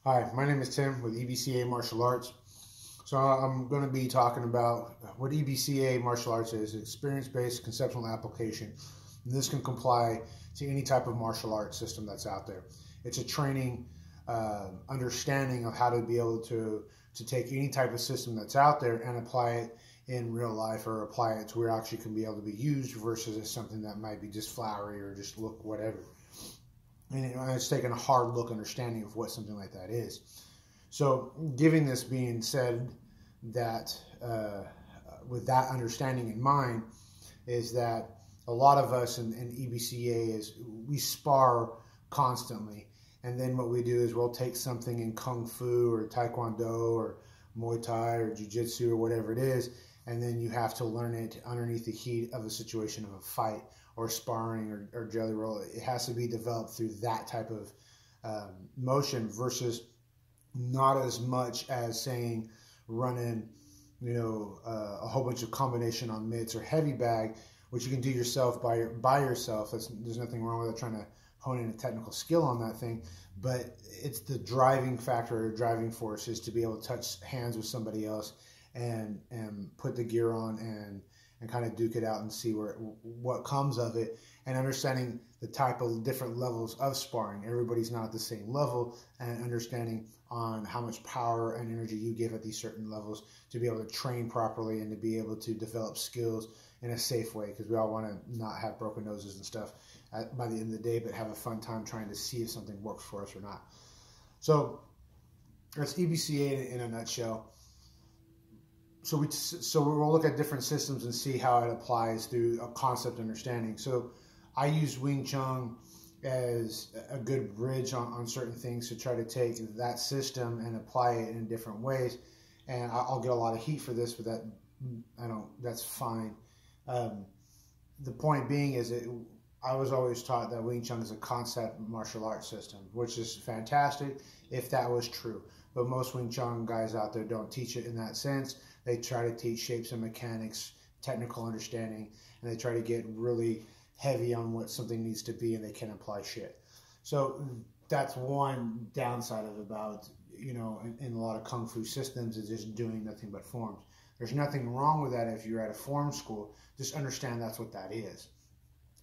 Hi, my name is Tim with EBCA Martial Arts. So I'm going to be talking about what EBCA Martial Arts is, experience-based conceptual application. And this can comply to any type of martial arts system that's out there. It's a training, understanding of how to be able to take any type of system that's out there and apply it in real life, or apply it to where it actually can be able to be used versus as something that might be just flowery or just look whatever. And it's taking a hard look understanding of what something like that is. So giving this being said, that with that understanding in mind, is that a lot of us in EBCA is we spar constantly, and then what we do is we'll take something in Kung Fu or Taekwondo or Muay Thai or Jiu-Jitsu or whatever it is, and then you have to learn it underneath the heat of a situation of a fight or sparring or jelly roll. It has to be developed through that type of motion versus not as much as saying running, a whole bunch of combination on mitts or heavy bag, which you can do yourself by yourself. There's nothing wrong with it, trying to hone in a technical skill on that thing, but it's the driving factor or driving force is to be able to touch hands with somebody else and put the gear on and kind of duke it out and see what comes of it, and understanding the type of different levels of sparring. Everybody's not at the same level, and understanding on how much power and energy you give at these certain levels to be able to train properly and to be able to develop skills in a safe way, because we all want to not have broken noses and stuff by the end of the day, but have a fun time trying to see if something works for us or not. So that's EBCA in a nutshell. So we'll look at different systems and see how it applies through a concept understanding. So I use Wing Chun as a good bridge on certain things to try to take that system and apply it in different ways. And I'll get a lot of heat for this, but that's fine. The point being is I was always taught that Wing Chun is a concept martial arts system, which is fantastic if that was true. But most Wing Chun guys out there don't teach it in that sense. They try to teach shapes and mechanics, technical understanding, and they try to get really heavy on what something needs to be, and they can't apply shit. So that's one downside of about, in a lot of Kung Fu systems, is just doing nothing but forms. There's nothing wrong with that if you're at a form school. Just understand that's what that is.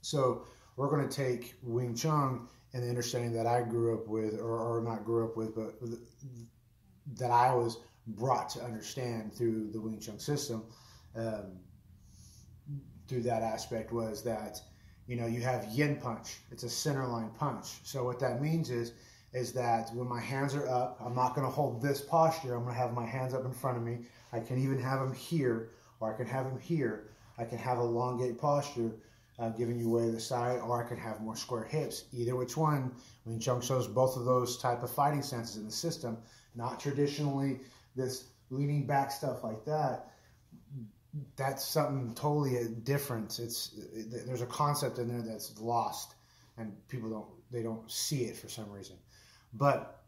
So we're going to take Wing Chun and the understanding that I grew up with, or not grew up with, but that I was brought to understand through the Wing Chun system, through that aspect, was that, you have yin punch. It's a center line punch. So what that means is that when my hands are up, I'm not going to hold this posture. I'm going to have my hands up in front of me. I can even have them here, or I can have them here. I can have elongate posture, giving you way to the side, or I can have more square hips. Either which one, Wing Chun shows both of those type of fighting stances in the system. Not traditionally this leaning back stuff like that. That's something totally different. There's a concept in there that's lost, and people don't see it for some reason. But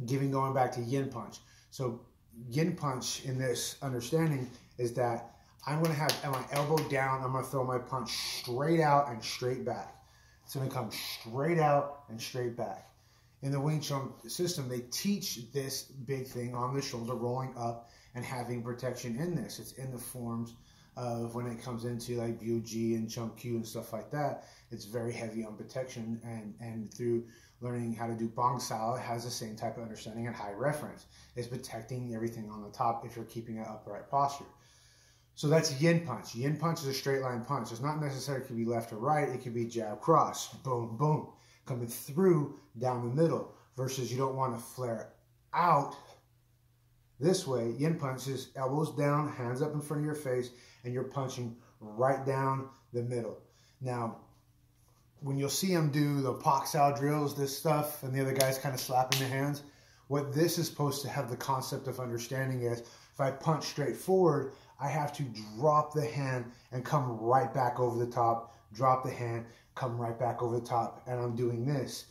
going back to yin punch. So yin punch in this understanding is that I'm going to have my elbow down. I'm going to throw my punch straight out and straight back. It's going to come straight out and straight back. In the Wing Chun system, they teach this big thing on the shoulder, rolling up and having protection in this. It's in the forms of when it comes into like BOG and Chun Q and stuff like that. It's very heavy on protection, and through learning how to do Bong Sao, it has the same type of understanding and high reference. It's protecting everything on the top if you're keeping an upright posture. So that's yin punch. Yin punch is a straight line punch. It's not necessarily it can be left or right. It can be jab cross, boom, boom, coming through down the middle, versus you don't want to flare out this way. Yin punch is elbows down, hands up in front of your face, and you're punching right down the middle. Now, when you'll see them do the Pak Sao drills, this stuff, and the other guys kind of slapping their hands, what this is supposed to have the concept of understanding is, if I punch straight forward, I have to drop the hand and come right back over the top, drop the hand, come right back over the top, and I'm doing this.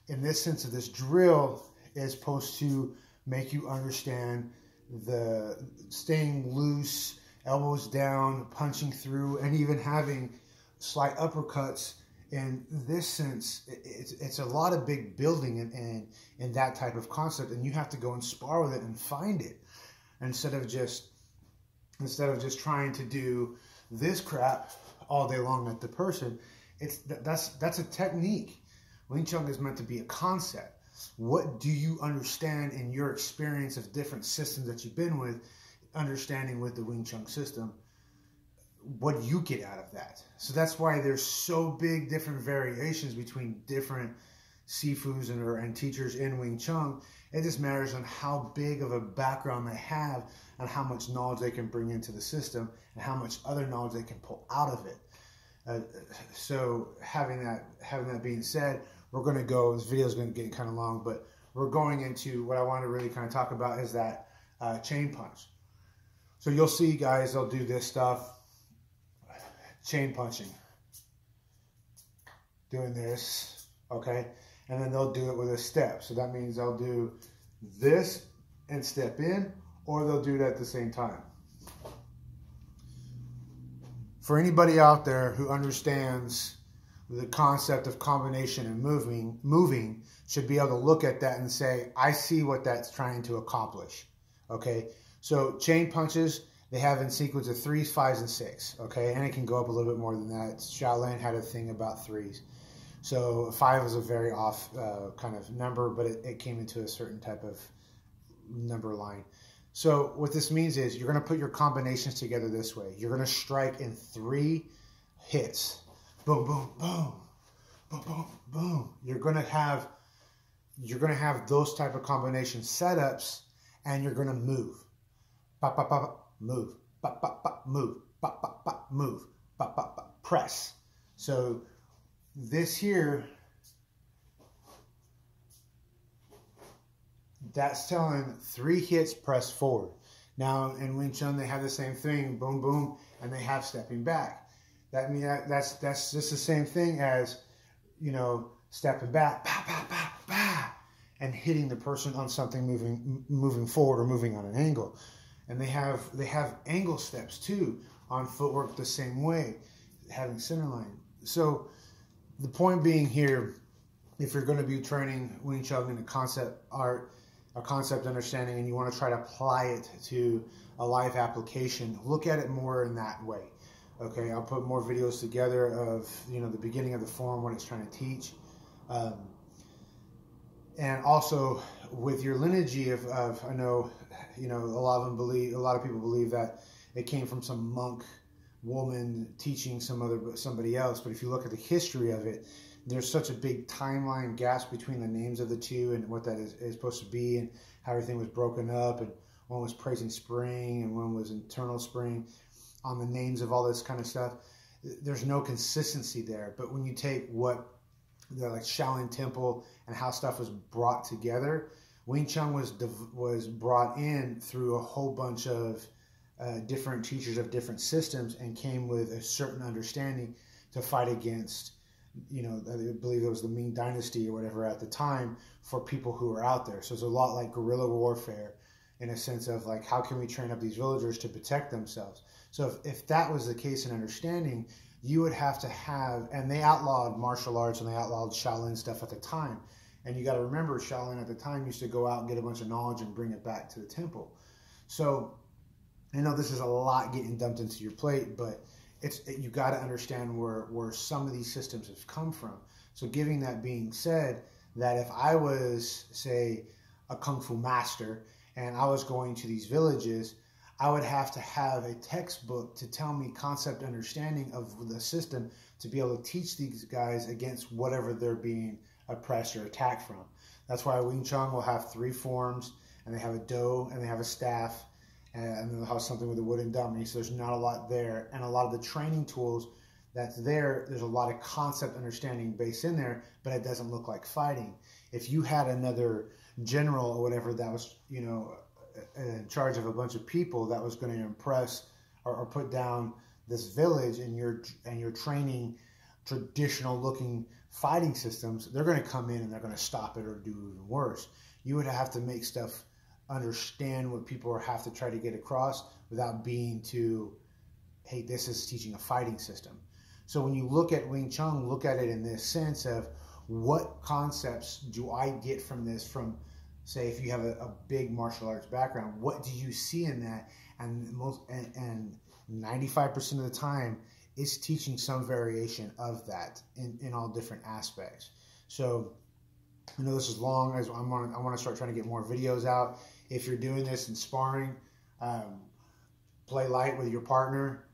In this sense of this drill is supposed to make you understand the staying loose, elbows down, punching through, and even having slight uppercuts in this sense, it's a lot of big building in that type of concept, and you have to go and spar with it and find it instead of just trying to do this crap all day long at the person. That's a technique. Wing Chun is meant to be a concept. What do you understand in your experience of different systems that you've been with, understanding with the Wing Chun system? What do you get out of that? So that's why there's so big different variations between different sifus and teachers in Wing Chun. It just matters on how big of a background they have and how much knowledge they can bring into the system and how much other knowledge they can pull out of it. So having that being said, we're going to go, this video is going to get kind of long, but we're going into what I want to really kind of talk about is that chain punch. So you'll see guys, they'll do this stuff. Chain punching, doing this, okay, and then they'll do it with a step. So that means they'll do this and step in, or they'll do it at the same time. For anybody out there who understands the concept of combination and moving should be able to look at that and say, I see what that's trying to accomplish, okay? So chain punches, they have in sequence of 3s, 5s, and 6, okay? And it can go up a little bit more than that. Shaolin had a thing about 3s. So 5 was a very off kind of number, but it came into a certain type of number line. So what this means is you're going to put your combinations together this way. You're going to strike in 3 hits. Boom, boom, boom. Boom, boom, boom. You're going to have those type of combination setups, and you're going to move. Pop, pop, pop. Move, pop, pop, pop, move, pop, pop, pop, move, pop, pop, pop, press. So this here, that's telling 3 hits, press forward. Now in Wing Chun, they have the same thing, boom, boom, and they have stepping back. That means that's just the same thing as, you know, stepping back, pa, pa, pa, pa, and hitting the person on something moving forward or moving on an angle. And they have angle steps too on footwork the same way, having center line. So the point being here, if you're going to be training Wing Chun in a concept art, a concept understanding, and you want to try to apply it to a live application, look at it more in that way. Okay, I'll put more videos together of, you know, the beginning of the form, what it's trying to teach. And also with your lineage of I know, you know, a lot of people believe that it came from some monk woman teaching somebody else. But if you look at the history of it, there's such a big timeline gaps between the names of the two and what that is supposed to be, and how everything was broken up, and one was praising spring and one was eternal spring on the names of all this kind of stuff. There's no consistency there. But when you take what the like Shaolin Temple and how stuff was brought together, Wing Chun was brought in through a whole bunch of different teachers of different systems and came with a certain understanding to fight against, you know, I believe it was the Ming Dynasty or whatever at the time, for people who were out there. So it's a lot like guerrilla warfare in a sense of like, how can we train up these villagers to protect themselves? So if that was the case in understanding, you would have to have, and they outlawed martial arts and they outlawed Shaolin stuff at the time. And you got to remember, Shaolin at the time used to go out and get a bunch of knowledge and bring it back to the temple. So I know this is a lot getting dumped into your plate, but you got to understand where some of these systems have come from. So giving that being said, that if I was, say, a Kung Fu master and I was going to these villages, I would have to have a textbook to tell me concept understanding of the system to be able to teach these guys against whatever they're being oppressed or attacked from. That's why Wing Chun will have 3 forms, and they have a do, and they have a staff, and then they'll have something with a wooden dummy. So there's not a lot there. And a lot of the training tools that's there's a lot of concept understanding based in there, but it doesn't look like fighting. If you had another general or whatever that was, you know, in charge of a bunch of people that was going to impress or put down this village, and you're training traditional looking fighting systems, they're going to come in and they're going to stop it or do even worse. You would have to make stuff understand what people have to try to get across without being too, hey, this is teaching a fighting system. So when you look at Wing Chun, look at it in this sense of what concepts do I get from this, from, say, if you have a big martial arts background, what do you see in that? And 95% of the time, it's teaching some variation of that in all different aspects. So I know this is long. I want to start trying to get more videos out. If you're doing this in sparring, play light with your partner.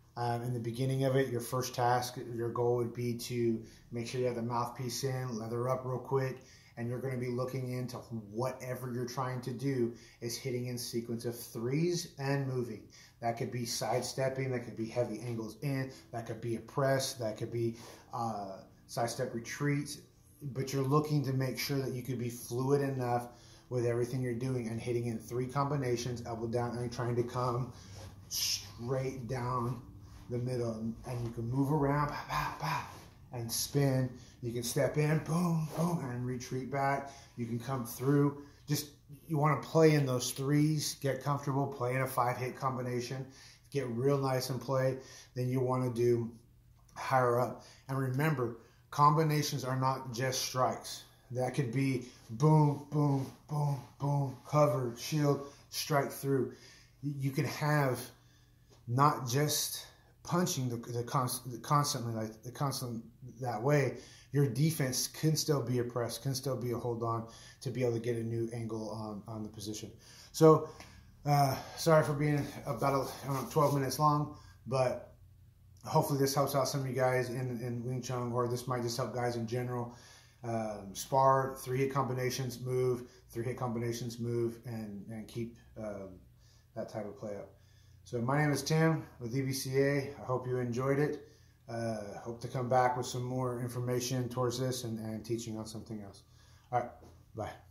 In the beginning of it, your first task, your goal would be to make sure you have the mouthpiece in, leather up real quick, and you're going to be looking into whatever you're trying to do is hitting in sequence of threes and moving. That could be sidestepping, that could be heavy angles in, that could be a press, that could be sidestep retreats, but you're looking to make sure that you could be fluid enough with everything you're doing and hitting in three combinations, elbow down, and trying to come straight down the middle, and you can move around, bah, bah, bah, and spin. You can step in, boom, boom, and retreat back. You can come through. Just, you want to play in those threes, get comfortable, play in a 5-hit combination, get real nice and play. Then you want to do higher up. And remember, combinations are not just strikes. That could be boom, boom, boom, boom, cover, shield, strike through. You can have not just punching constantly that way. Your defense can still be a press, can still be a hold on to be able to get a new angle on the position. So sorry for being about 12 minutes long, but hopefully this helps out some of you guys in Wing Chun, or this might just help guys in general. Spar, 3-hit combinations, move, 3-hit combinations, move, and keep that type of play up. So my name is Tim with EBCA. I hope you enjoyed it. Hope to come back with some more information towards this and teaching on something else. All right, bye.